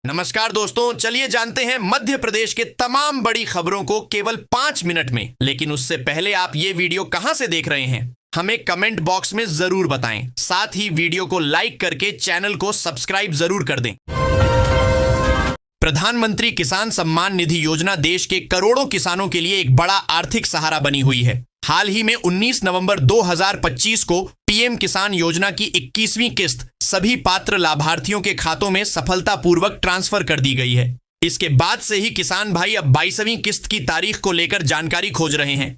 नमस्कार दोस्तों, चलिए जानते हैं मध्य प्रदेश के तमाम बड़ी खबरों को केवल 5 मिनट में। लेकिन उससे पहले आप ये वीडियो कहां से देख रहे हैं हमें कमेंट बॉक्स में जरूर बताएं। साथ ही वीडियो को लाइक करके चैनल को सब्सक्राइब जरूर कर दें। प्रधानमंत्री किसान सम्मान निधि योजना देश के करोड़ों किसानों के लिए एक बड़ा आर्थिक सहारा बनी हुई है। हाल ही में 19 नवंबर 2025 को पीएम किसान योजना की 21वीं किस्त सभी पात्र लाभार्थियों के खातों में सफलतापूर्वक ट्रांसफर कर दी गई है। इसके बाद से ही किसान भाई अब 22वीं किस्त की तारीख को लेकर जानकारी खोज रहे हैं।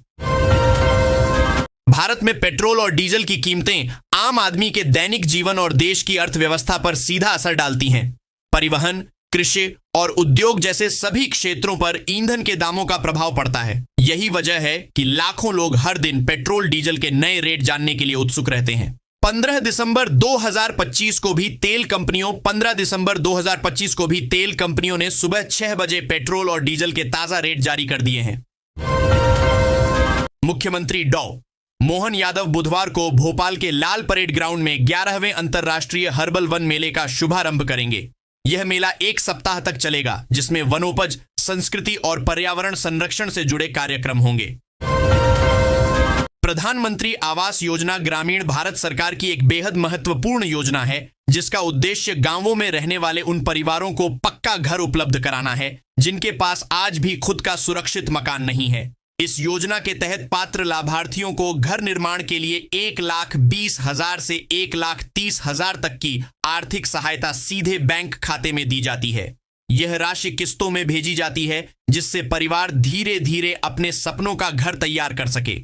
भारत में पेट्रोल और डीजल की कीमतें आम आदमी के दैनिक जीवन और देश की अर्थव्यवस्था पर सीधा असर डालती हैं। परिवहन, कृषि और उद्योग जैसे सभी क्षेत्रों पर ईंधन के दामों का प्रभाव पड़ता है। यही वजह है कि लाखों लोग हर दिन पेट्रोल डीजल के नए रेट जानने के लिए उत्सुक रहते हैं। 15 दिसंबर 2025 को भी तेल कंपनियों ने सुबह 6 बजे पेट्रोल और डीजल के ताजा रेट जारी कर दिए हैं। मुख्यमंत्री डॉ मोहन यादव बुधवार को भोपाल के लाल परेड ग्राउंड में 11वें अंतर्राष्ट्रीय हर्बल वन मेले का शुभारंभ करेंगे। यह मेला 1 सप्ताह तक चलेगा, जिसमें वनोपज, संस्कृति और पर्यावरण संरक्षण से जुड़े कार्यक्रम होंगे। प्रधानमंत्री आवास योजना ग्रामीण भारत सरकार की एक बेहद महत्वपूर्ण योजना है, जिसका उद्देश्य गांवों में रहने वाले उन परिवारों को पक्का घर उपलब्ध कराना है जिनके पास आज भी खुद का सुरक्षित मकान नहीं है। इस योजना के तहत पात्र लाभार्थियों को घर निर्माण के लिए 1,20,000 से 1,30,000 तक की आर्थिक सहायता सीधे बैंक खाते में दी जाती है। यह राशि किस्तों में भेजी जाती है, जिससे परिवार धीरे धीरे अपने सपनों का घर तैयार कर सके।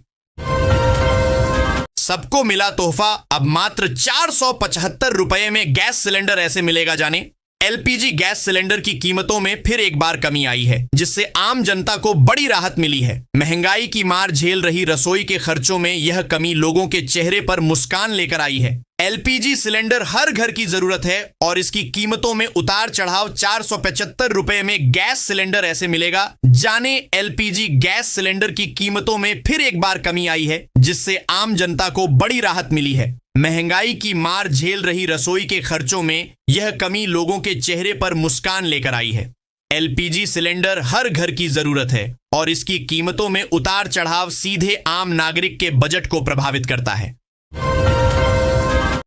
सबको मिला तोहफा, अब मात्र 475 रुपए में गैस सिलेंडर ऐसे मिलेगा जाने। एलपीजी गैस सिलेंडर की कीमतों में फिर एक बार कमी आई है, जिससे आम जनता को बड़ी राहत मिली है। महंगाई की मार झेल रही रसोई के खर्चों में यह कमी लोगों के चेहरे पर मुस्कान लेकर आई है। एलपीजी सिलेंडर हर घर की जरूरत है और इसकी कीमतों में उतार चढ़ाव 475 रुपए में गैस सिलेंडर ऐसे मिलेगा जाने। एलपीजी गैस सिलेंडर की कीमतों में फिर एक बार कमी आई है, जिससे आम जनता को बड़ी राहत मिली है। महंगाई की मार झेल रही रसोई के खर्चों में यह कमी लोगों के चेहरे पर मुस्कान लेकर आई है। एलपीजी सिलेंडर हर घर की जरूरत है और इसकी कीमतों में उतार चढ़ाव सीधे आम नागरिक के बजट को प्रभावित करता है।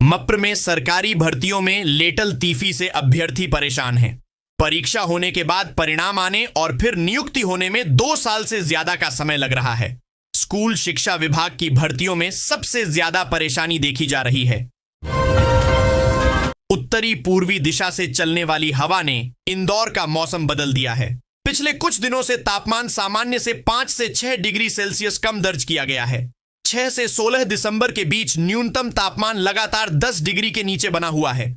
मप्र में सरकारी भर्तियों में लेटल तीफी से अभ्यर्थी परेशान हैं। परीक्षा होने के बाद परिणाम आने और फिर नियुक्ति होने में 2 साल से ज्यादा का समय लग रहा है। स्कूल शिक्षा विभाग की भर्तियों में सबसे ज्यादा परेशानी देखी जा रही है। उत्तरी पूर्वी दिशा से चलने वाली हवा ने इंदौर का मौसम बदल दिया है। पिछले कुछ दिनों से तापमान सामान्य से 5 से 6 डिग्री सेल्सियस कम दर्ज किया गया है। 6 से 16 दिसंबर के बीच न्यूनतम तापमान लगातार 10 डिग्री के नीचे बना हुआ है।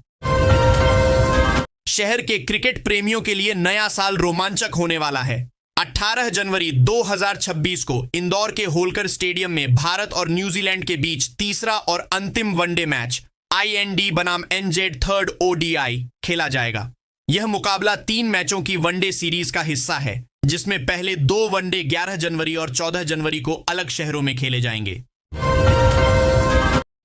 शहर के क्रिकेट प्रेमियों के लिए नया साल रोमांचक होने वाला है। 18 जनवरी 2026 को इंदौर के होलकर स्टेडियम में भारत और न्यूजीलैंड के बीच तीसरा और अंतिम वनडे मैच IND बनाम NZ थर्ड ODI खेला जाएगा। यह मुकाबला 3 मैचों की वनडे सीरीज का हिस्सा है, जिसमें पहले 2 वनडे 11 जनवरी और 14 जनवरी को अलग शहरों में खेले जाएंगे।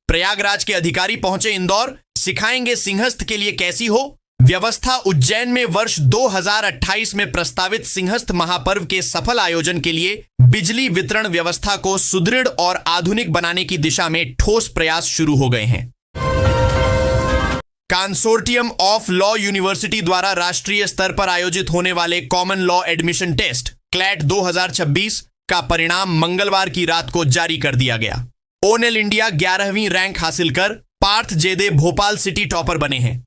प्रयागराज के अधिकारी पहुंचे इंदौर, सिखाएंगे सिंहस्थ के लिए कैसी हो व्यवस्था। उज्जैन में वर्ष 2028 में प्रस्तावित सिंहस्थ महापर्व के सफल आयोजन के लिए बिजली वितरण व्यवस्था को सुदृढ़ और आधुनिक बनाने की दिशा में ठोस प्रयास शुरू हो गए हैं। कंसोर्टियम ऑफ लॉ यूनिवर्सिटी द्वारा राष्ट्रीय स्तर पर आयोजित होने वाले common law admission test CLAT 2026 का परिणाम मंगलवार की रात को जारी कर दिया गया। ओनेल इंडिया 11वीं रैंक हासिल कर पार्थ जेदे भोपाल सिटी टॉपर बने हैं।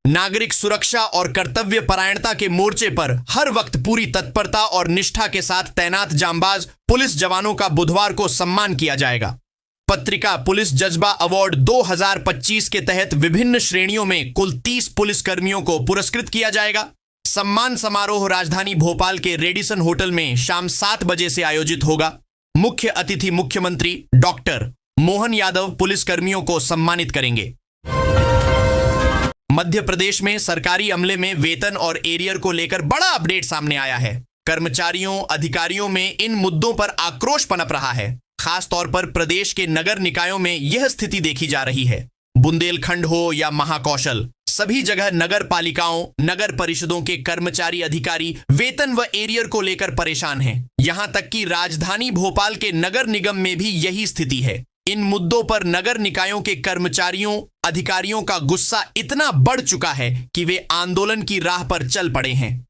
नागरिक सुरक्षा और कर्तव्य परायणता के मोर्चे पर हर वक्त पूरी तत्परता और निष्ठा के साथ तैनात जांबाज पुलिस जवानों का बुधवार को सम्मान किया जाएगा। पत्रिका पुलिस जज्बा अवार्ड 2025 के तहत विभिन्न श्रेणियों में कुल 30 पुलिस कर्मियों को पुरस्कृत किया जाएगा। सम्मान समारोह राजधानी भोपाल के रेडिसन होटल में शाम 7 बजे से आयोजित होगा। मुख्य अतिथि मुख्यमंत्री डॉक्टर मोहन यादव पुलिस कर्मियों को सम्मानित करेंगे। मध्य प्रदेश में सरकारी अमले में वेतन और एरियर को लेकर बड़ा अपडेट सामने आया है। कर्मचारियों, अधिकारियों में इन मुद्दों पर आक्रोश पनप रहा है। खास तौर पर प्रदेश के नगर निकायों में यह स्थिति देखी जा रही है। बुंदेलखंड हो या महाकौशल, सभी जगह नगर पालिकाओं, नगर परिषदों के कर्मचारी अधिकारी वेतन व एरियर को लेकर परेशान हैं। यहां तक कि राजधानी भोपाल के नगर निगम में भी यही स्थिति है। इन मुद्दों पर नगर निकायों के कर्मचारियों, अधिकारियों का गुस्सा इतना बढ़ चुका है कि वे आंदोलन की राह पर चल पड़े हैं।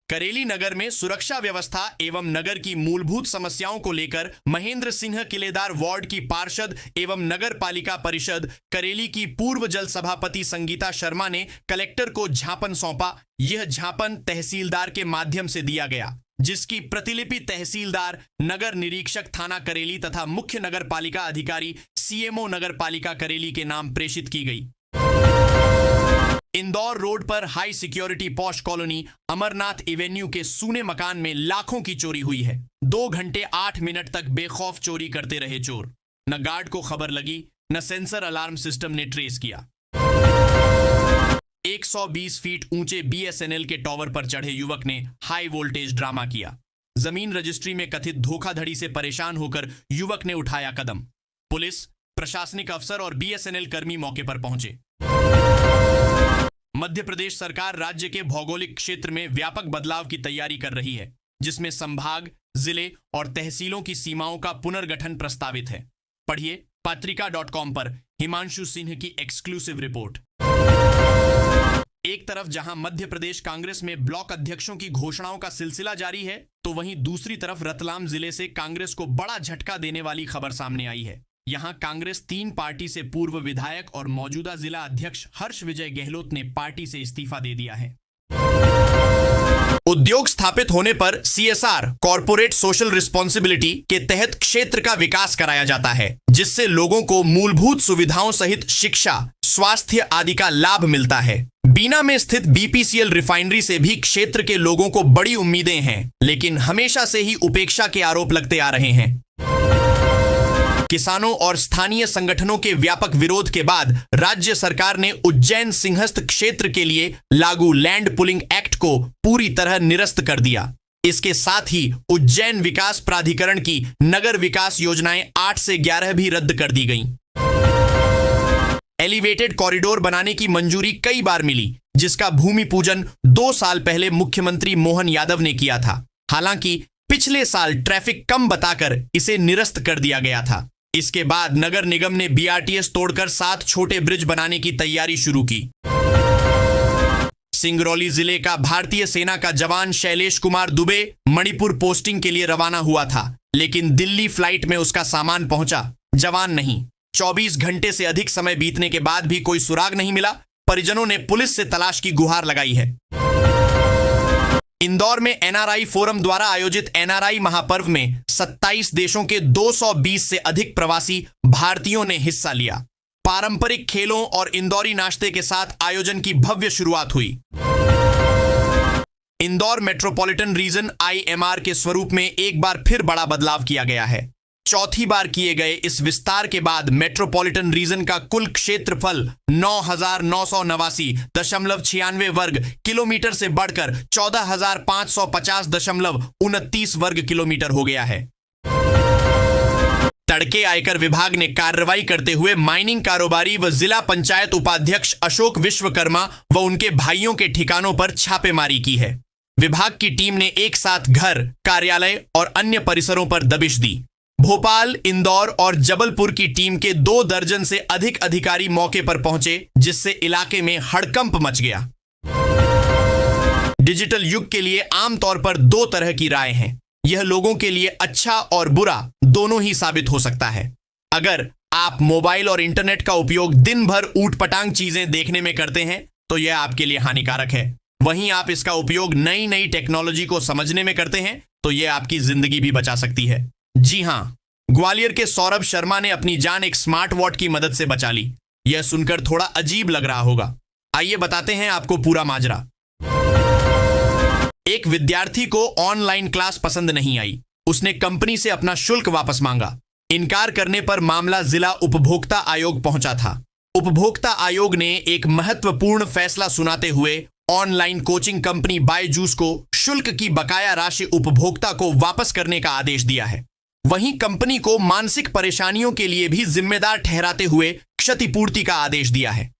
करेली नगर में सुरक्षा व्यवस्था एवं नगर की मूलभूत समस्याओं को लेकर महेंद्र सिंह किलेदार वार्ड की पार्षद एवं नगर पालिका परिषद करेली की पूर्व जल सभापति संगीता शर्मा ने कलेक्टर को ज्ञापन सौंपा। यह ज्ञापन तहसीलदार के माध्यम से दिया गया, जिसकी प्रतिलिपि तहसीलदार, नगर निरीक्षक थाना करेली तथा मुख्य नगर पालिका अधिकारी सीएमओ नगर पालिका करेली के नाम प्रेषित की गई। इंदौर रोड पर high security posh colony Amarnath avenue के सूने मकान में लाखों की चोरी हुई है। 2 घंटे 8 मिनट तक बेखौफ चोरी करते रहे चोर। न गार्ड को खबर लगी, न सेंसर अलार्म सिस्टम ने ट्रेस किया। 120 फीट ऊंचे बीएसएनएल के टॉवर पर चढ़े युवक ने हाई वोल्टेज ड्रामा किया। जमीन रजिस्ट्री में कथित धोखाधड़ी से परेशान होकर युवक ने उठाया कदम। पुलिस, प्रशासनिक अफसर और बीएसएनएल कर्मी मौके पर पहुंचे। मध्य प्रदेश सरकार राज्य के भौगोलिक क्षेत्र में व्यापक बदलाव की तैयारी कर रही है, जिसमें संभाग, जिले और तहसीलों की सीमाओं का पुनर्गठन प्रस्तावित है। पढ़िए पत्रिका.com पर हिमांशु सिंह की एक्सक्लूसिव रिपोर्ट। एक तरफ जहां मध्य प्रदेश कांग्रेस में ब्लॉक अध्यक्षों की घोषणाओं का सिलसिला जारी है, तो वहीं दूसरी तरफ रतलाम जिले से कांग्रेस को बड़ा झटका देने वाली खबर सामने आई है। यहां कांग्रेस 3 पार्टी से पूर्व विधायक और मौजूदा जिला अध्यक्ष हर्ष विजय गहलोत ने पार्टी से इस्तीफा दे दिया है। उद्योग स्थापित होने पर सीएसआर, कॉर्पोरेट सोशल रिस्पॉन्सिबिलिटी के तहत क्षेत्र का विकास कराया जाता है, जिससे लोगों को मूलभूत सुविधाओं सहित शिक्षा, स्वास्थ्य आदि का लाभ मिलता है। बीना में स्थित बीपीसीएल रिफाइनरी से भी क्षेत्र के लोगों को बड़ी उम्मीदें हैं, लेकिन हमेशा से ही उपेक्षा के आरोप लगते आ रहे हैं। किसानों और स्थानीय संगठनों के व्यापक विरोध के बाद राज्य सरकार ने उज्जैन सिंहस्थ क्षेत्र के लिए लागू लैंड पुलिंग एक्ट को पूरी तरह निरस्त कर दिया। इसके साथ ही उज्जैन विकास प्राधिकरण की नगर विकास योजनाएं 8 से 11 भी रद्द कर दी गईं। एलिवेटेड कॉरिडोर बनाने की मंजूरी कई बार मिली, जिसका भूमि पूजन 2 साल पहले मुख्यमंत्री मोहन यादव ने किया था। हालांकि पिछले साल ट्रैफिक कम बताकर इसे निरस्त कर दिया गया था। इसके बाद नगर निगम ने बीआरटीएस तोड़कर 7 छोटे ब्रिज बनाने की तैयारी शुरू की। सिंगरौली जिले का भारतीय सेना का जवान शैलेश कुमार दुबे मणिपुर पोस्टिंग के लिए रवाना हुआ था, लेकिन दिल्ली फ्लाइट में उसका सामान पहुंचा, जवान नहीं। 24 घंटे से अधिक समय बीतने के बाद भी कोई सुराग नहीं मिला। परिजनों ने पुलिस से तलाश की गुहार लगाई है। इंदौर में एनआरआई फोरम द्वारा आयोजित एनआरआई महापर्व में 27 देशों के 220 से अधिक प्रवासी भारतीयों ने हिस्सा लिया। पारंपरिक खेलों और इंदौरी नाश्ते के साथ आयोजन की भव्य शुरुआत हुई। इंदौर मेट्रोपॉलिटन रीजन आईएमआर के स्वरूप में एक बार फिर बड़ा बदलाव किया गया है। चौथी बार किए गए इस विस्तार के बाद मेट्रोपॉलिटन रीजन का कुल क्षेत्रफल 9,989.96 वर्ग किलोमीटर से बढ़कर 14,550.29 वर्ग किलोमीटर हो गया है। तड़के आयकर विभाग ने कार्रवाई करते हुए माइनिंग कारोबारी व जिला पंचायत उपाध्यक्ष अशोक विश्वकर्मा व उनके भाइयों के ठिकानों पर छापेमारी की है। विभाग की टीम ने एक साथ घर, कार्यालय और अन्य परिसरों पर दबिश दी। भोपाल, इंदौर और जबलपुर की टीम के 2 दर्जन से अधिक अधिकारी मौके पर पहुंचे, जिससे इलाके में हड़कंप मच गया। डिजिटल युग के लिए आमतौर पर 2 तरह की राय हैं। यह लोगों के लिए अच्छा और बुरा दोनों ही साबित हो सकता है। अगर आप मोबाइल और इंटरनेट का उपयोग दिन भर ऊटपटांग चीजें देखने में करते हैं, तो यह आपके लिए हानिकारक है। वहीं आप इसका उपयोग नई नई टेक्नोलॉजी को समझने में करते हैं, तो यह आपकी जिंदगी भी बचा सकती है। जी हां, ग्वालियर के सौरभ शर्मा ने अपनी जान एक स्मार्ट वॉच की मदद से बचा ली। यह सुनकर थोड़ा अजीब लग रहा होगा। आइए बताते हैं आपको पूरा माजरा। एक विद्यार्थी को ऑनलाइन क्लास पसंद नहीं आई। उसने कंपनी से अपना शुल्क वापस मांगा। इनकार करने पर मामला जिला उपभोक्ता आयोग पहुंचा था। उपभोक्ता आयोग ने एक महत्वपूर्ण फैसला सुनाते हुए ऑनलाइन कोचिंग कंपनी बायजूस को शुल्क की बकाया राशि उपभोक्ता को वापस करने का आदेश दिया है। वहीं कंपनी को मानसिक परेशानियों के लिए भी जिम्मेदार ठहराते हुए क्षतिपूर्ति का आदेश दिया है।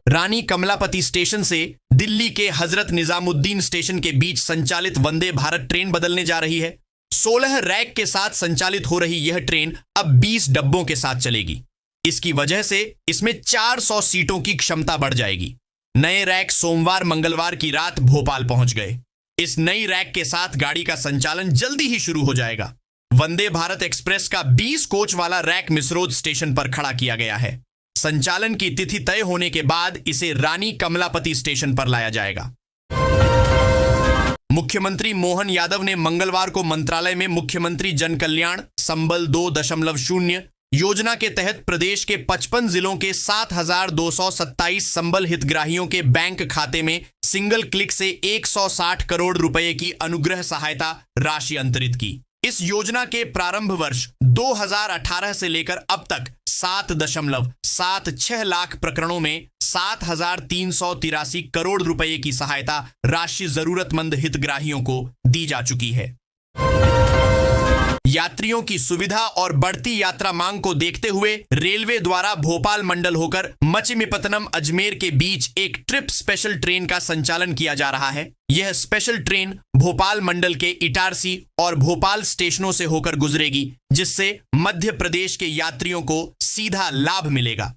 रानी कमलापति स्टेशन से दिल्ली के हजरत निजामुद्दीन स्टेशन के बीच संचालित वंदे भारत ट्रेन बदलने जा रही है। 16 रैक के साथ संचालित हो रही यह ट्रेन अब 20 डब्बों के साथ चलेगी। इसकी वजह से इसमें 400 सीटों की क्षमता बढ़ जाएगी। नए रैक सोमवार मंगलवार की रात भोपाल पहुंच गए। इस नई रैक के साथ गाड़ी का संचालन जल्दी ही शुरू हो जाएगा। वंदे भारत एक्सप्रेस का 20 कोच वाला रैक मिसरोद स्टेशन पर खड़ा किया गया है। संचालन की तिथि तय होने के बाद इसे रानी कमलापति स्टेशन पर लाया जाएगा। मुख्यमंत्री मोहन यादव ने मंगलवार को मंत्रालय में मुख्यमंत्री जन कल्याण संबल 2.0 योजना के तहत प्रदेश के 55 जिलों के 7,227 संबल हितग्राहियों के बैंक खाते में सिंगल क्लिक से 160 करोड़ रुपए की अनुग्रह सहायता राशि अंतरित की। इस योजना के प्रारंभ वर्ष 2018 से लेकर अब तक 7.76 लाख प्रकरणों में 7,383 करोड़ रुपए की सहायता राशि जरूरतमंद हितग्राहियों को दी जा चुकी है। यात्रियों की सुविधा और बढ़ती यात्रा मांग को देखते हुए रेलवे द्वारा भोपाल मंडल होकर मचिलीपट्टनम अजमेर के बीच एक ट्रिप स्पेशल ट्रेन का संचालन किया जा रहा है। यह स्पेशल ट्रेन भोपाल मंडल के इटारसी और भोपाल स्टेशनों से होकर गुजरेगी, जिससे मध्य प्रदेश के यात्रियों को सीधा लाभ मिलेगा।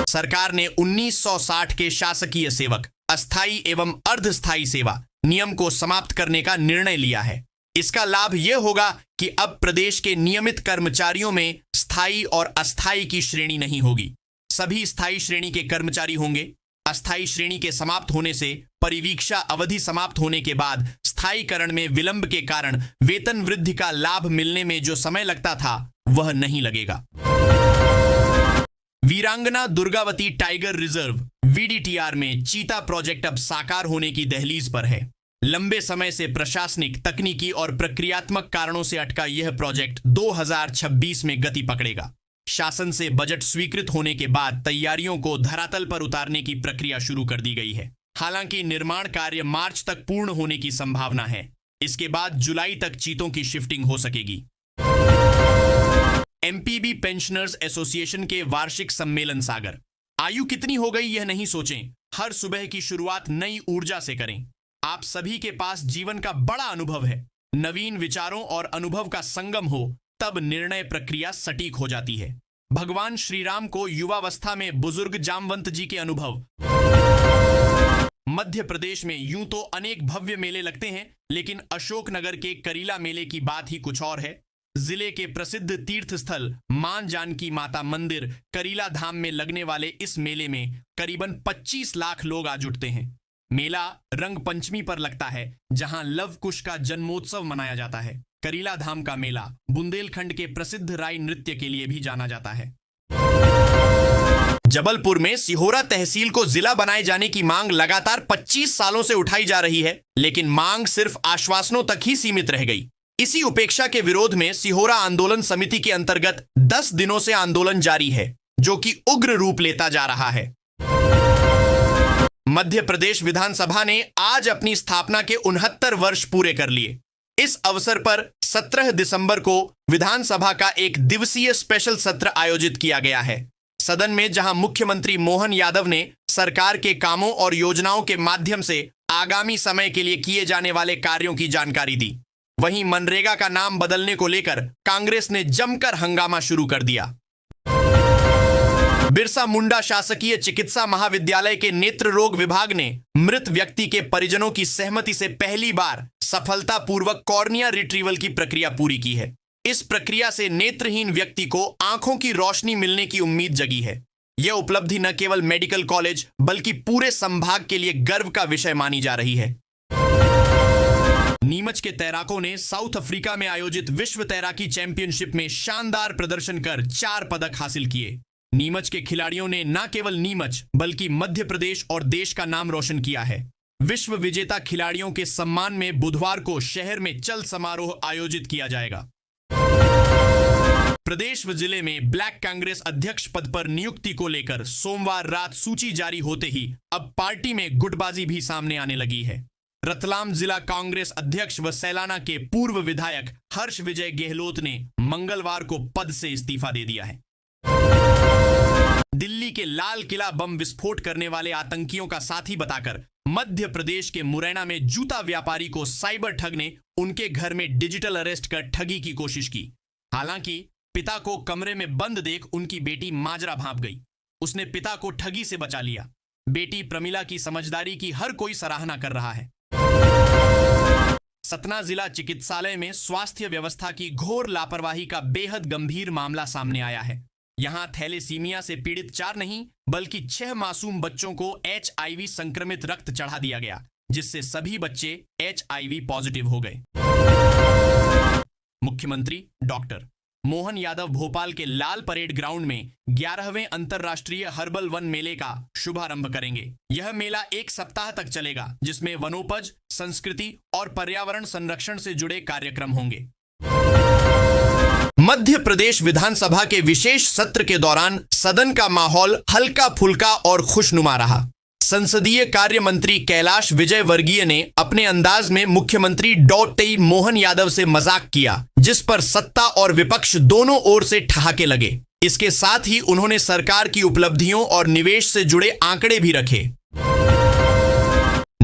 सरकार ने 1960 के शासकीय सेवक, अस्थायी एवं अर्धस्थायी सेवा नियम को समाप्त करने का निर्णय लिया है। इसका लाभ यह होगा कि अब प्रदेश के नियमित कर्मचारियों में स्थायी और अस्थायी की श्रेणी नहीं होगी। सभी स्थायी श्रेणी के कर्मचारी होंगे। अस्थायी श्रेणी के समाप्त होने से परिवीक्षा अवधि समाप्त होने के बाद स्थायीकरण में विलंब के कारण वेतन वृद्धि का लाभ मिलने में जो समय लगता था वह नहीं लगेगा। वीरांगना दुर्गावती टाइगर रिजर्व VDTR में चीता प्रोजेक्ट अब साकार होने की दहलीज पर है। लंबे समय से प्रशासनिक, तकनीकी और प्रक्रियात्मक कारणों से अटका यह प्रोजेक्ट 2026 में गति पकड़ेगा। शासन से बजट स्वीकृत होने के बाद तैयारियों को धरातल पर उतारने की प्रक्रिया शुरू कर दी गई है। हालांकि निर्माण कार्य मार्च तक पूर्ण होने की संभावना है। इसके बाद जुलाई तक चीतों की शिफ्टिंग हो सकेगी। MPB पेंशनर्स एसोसिएशन के वार्षिक सम्मेलन सागर। आयु कितनी हो गई यह नहीं सोचें, हर सुबह की शुरुआत नई ऊर्जा से करें। आप सभी के पास जीवन का बड़ा अनुभव है। नवीन विचारों और अनुभव का संगम हो तब निर्णय प्रक्रिया सटीक हो जाती है। भगवान श्री राम को युवावस्था में बुजुर्ग जामवंत जी के अनुभव। मध्य प्रदेश में यूं तो अनेक भव्य मेले लगते हैं, लेकिन अशोकनगर के करीला मेले की बात ही कुछ और है। जिले के प्रसिद्ध तीर्थ स्थल मां जानकी माता मंदिर करीला धाम में लगने वाले इस मेले में करीबन 25 लाख लोग आ जुटते हैं। मेला रंग पंचमी पर लगता है, जहां लव कुश का जन्मोत्सव मनाया जाता है। करीला धाम का मेला बुंदेलखंड के प्रसिद्ध राई नृत्य के लिए भी जाना जाता है। जबलपुर में सिहोरा तहसील को जिला बनाए जाने की मांग लगातार 25 सालों से उठाई जा रही है, लेकिन मांग सिर्फ आश्वासनों तक ही सीमित रह गई। इसी उपेक्षा के विरोध में सिहोरा आंदोलन समिति के अंतर्गत 10 दिनों से आंदोलन जारी है, जो कि उग्र रूप लेता जा रहा है। मध्य प्रदेश विधानसभा ने आज अपनी स्थापना के 69 वर्ष पूरे कर लिए। इस अवसर पर 17 दिसंबर को विधानसभा का एक दिवसीय स्पेशल सत्र आयोजित किया गया है। सदन में जहां मुख्यमंत्री मोहन यादव ने सरकार के कामों और योजनाओं के माध्यम से आगामी समय के लिए किए जाने वाले कार्यों की जानकारी दी, वहीं मनरेगा का नाम बदलने को लेकर कांग्रेस ने जमकर हंगामा शुरू कर दिया। बिरसा मुंडा शासकीय चिकित्सा महाविद्यालय के नेत्र रोग विभाग ने मृत व्यक्ति के परिजनों की सहमति से पहली बार सफलतापूर्वक कॉर्निया रिट्रीवल की प्रक्रिया पूरी की है। इस प्रक्रिया से नेत्रहीन व्यक्ति को आंखों की रोशनी मिलने की उम्मीद जगी है। यह उपलब्धि न केवल मेडिकल कॉलेज बल्कि पूरे संभाग के लिए गर्व का विषय मानी जा रही है। नीमच के तैराकों ने साउथ अफ्रीका में आयोजित विश्व तैराकी चैंपियनशिप में शानदार प्रदर्शन कर 4 पदक हासिल किए। नीमच के खिलाड़ियों ने न केवल नीमच बल्कि मध्य प्रदेश और देश का नाम रोशन किया है। विश्व विजेता खिलाड़ियों के सम्मान में बुधवार को शहर में चल समारोह आयोजित किया जाएगा। प्रदेश व जिले में ब्लैक कांग्रेस अध्यक्ष पद पर नियुक्ति को लेकर सोमवार रात सूची जारी होते ही अब पार्टी में गुटबाजी भी सामने आने लगी है। रतलाम जिला कांग्रेस अध्यक्ष व सैलाना के पूर्व विधायक हर्ष विजय गहलोत ने मंगलवार को पद से इस्तीफा दे दिया है। दिल्ली के लाल किला बम विस्फोट करने वाले आतंकियों का साथी बताकर मध्य प्रदेश के मुरैना में जूता व्यापारी को साइबर ठग ने उनके घर में डिजिटल अरेस्ट कर ठगी की कोशिश की। हालांकि पिता को कमरे में बंद देख उनकी बेटी माजरा भांप गई। उसने पिता को ठगी से बचा लिया। बेटी प्रमिला की समझदारी की हर कोई सराहना कर रहा है। सतना जिला चिकित्सालय में स्वास्थ्य व्यवस्था की घोर लापरवाही का बेहद गंभीर मामला सामने आया है। यहां थैलेसीमिया से पीड़ित 4 नहीं बल्कि 6 मासूम बच्चों को HIV संक्रमित रक्त चढ़ा दिया गया, जिससे सभी बच्चे HIV पॉजिटिव हो गए। मुख्यमंत्री डॉक्टर मोहन यादव भोपाल के लाल परेड ग्राउंड में 11वें अंतर्राष्ट्रीय हर्बल वन मेले का शुभारंभ करेंगे। यह मेला 1 सप्ताह तक चलेगा, जिसमें वनोपज, संस्कृति और पर्यावरण संरक्षण से जुड़े कार्यक्रम होंगे। मध्य प्रदेश विधानसभा के विशेष सत्र के दौरान सदन का माहौल हल्का फुल्का और खुशनुमा रहा। संसदीय कार्य मंत्री कैलाश विजयवर्गीय ने अपने अंदाज में मुख्यमंत्री डॉक्टर मोहन यादव से मजाक किया, जिस पर सत्ता और विपक्ष दोनों ओर से ठहाके लगे। इसके साथ ही उन्होंने सरकार की उपलब्धियों और निवेश से जुड़े आंकड़े भी रखे।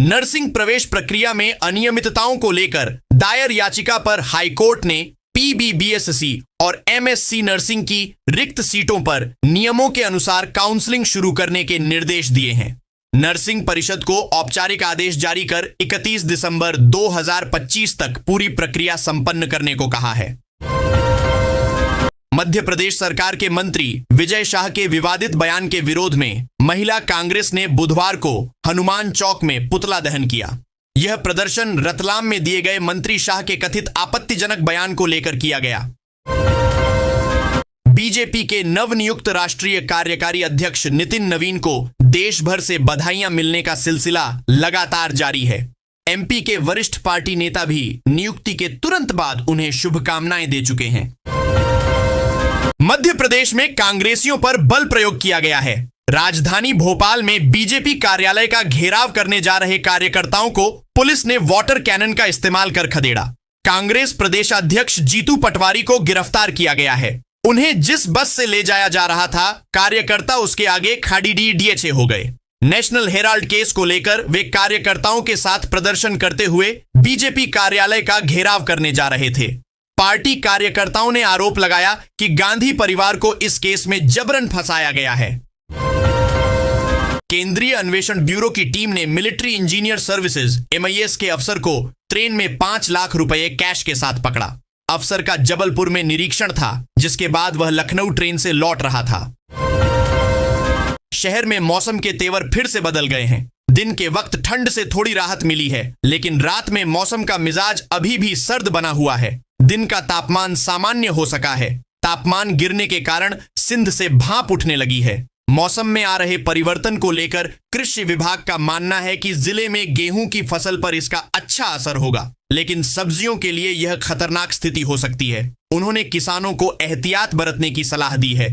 नर्सिंग प्रवेश प्रक्रिया में अनियमितताओं को लेकर दायर याचिका पर हाईकोर्ट ने PBBSC और MSc नर्सिंग की रिक्त सीटों पर नियमों के अनुसार काउंसलिंग शुरू करने के निर्देश दिए हैं। नर्सिंग परिषद को औपचारिक आदेश जारी कर 31 दिसंबर 2025 तक पूरी प्रक्रिया संपन्न करने को कहा है। मध्य प्रदेश सरकार के मंत्री विजय शाह के विवादित बयान के विरोध में महिला कांग्रेस ने बुधवार को हनुमान चौक में पुतला दहन किया। यह प्रदर्शन रतलाम में दिए गए मंत्री शाह के कथित आपत्तिजनक बयान को लेकर किया गया। बीजेपी के नवनियुक्त राष्ट्रीय कार्यकारी अध्यक्ष नितिन नवीन को देश भर से बधाइयां मिलने का सिलसिला लगातार जारी है। MP के वरिष्ठ पार्टी नेता भी नियुक्ति के तुरंत बाद उन्हें शुभकामनाएं दे चुके हैं। मध्य प्रदेश में कांग्रेसियों पर बल प्रयोग किया गया है। राजधानी भोपाल में बीजेपी कार्यालय का घेराव करने जा रहे कार्यकर्ताओं को पुलिस ने वाटर कैनन का इस्तेमाल कर खदेड़ा। कांग्रेस प्रदेशाध्यक्ष जीतू पटवारी को गिरफ्तार किया गया है। उन्हें जिस बस से ले जाया जा रहा था, कार्यकर्ता उसके आगे खाड़ी डीएचए हो गए। नेशनल हेराल्ड केस को लेकर वे कार्यकर्ताओं के साथ प्रदर्शन करते हुए बीजेपी कार्यालय का घेराव करने जा रहे थे। पार्टी कार्यकर्ताओं ने आरोप लगाया कि गांधी परिवार को इस केस में जबरन फंसाया गया है। केंद्रीय अन्वेषण ब्यूरो की टीम ने मिलिट्री इंजीनियर सर्विसेज MIS के अफसर को ट्रेन में 5 लाख रुपए कैश के साथ पकड़ा। अफसर का जबलपुर में निरीक्षण था, जिसके बाद वह लखनऊ ट्रेन से लौट रहा था। शहर में मौसम के तेवर फिर से बदल गए हैं। दिन के वक्त ठंड से थोड़ी राहत मिली है, लेकिन रात में मौसम का मिजाज अभी भी सर्द बना हुआ है। दिन का तापमान सामान्य हो सका है। तापमान गिरने के कारण सिंध से भाप उठने लगी है। मौसम में आ रहे परिवर्तन को लेकर कृषि विभाग का मानना है कि जिले में गेहूं की फसल पर इसका अच्छा असर होगा, लेकिन सब्जियों के लिए यह खतरनाक स्थिति हो सकती है। उन्होंने किसानों को एहतियात बरतने की सलाह दी है।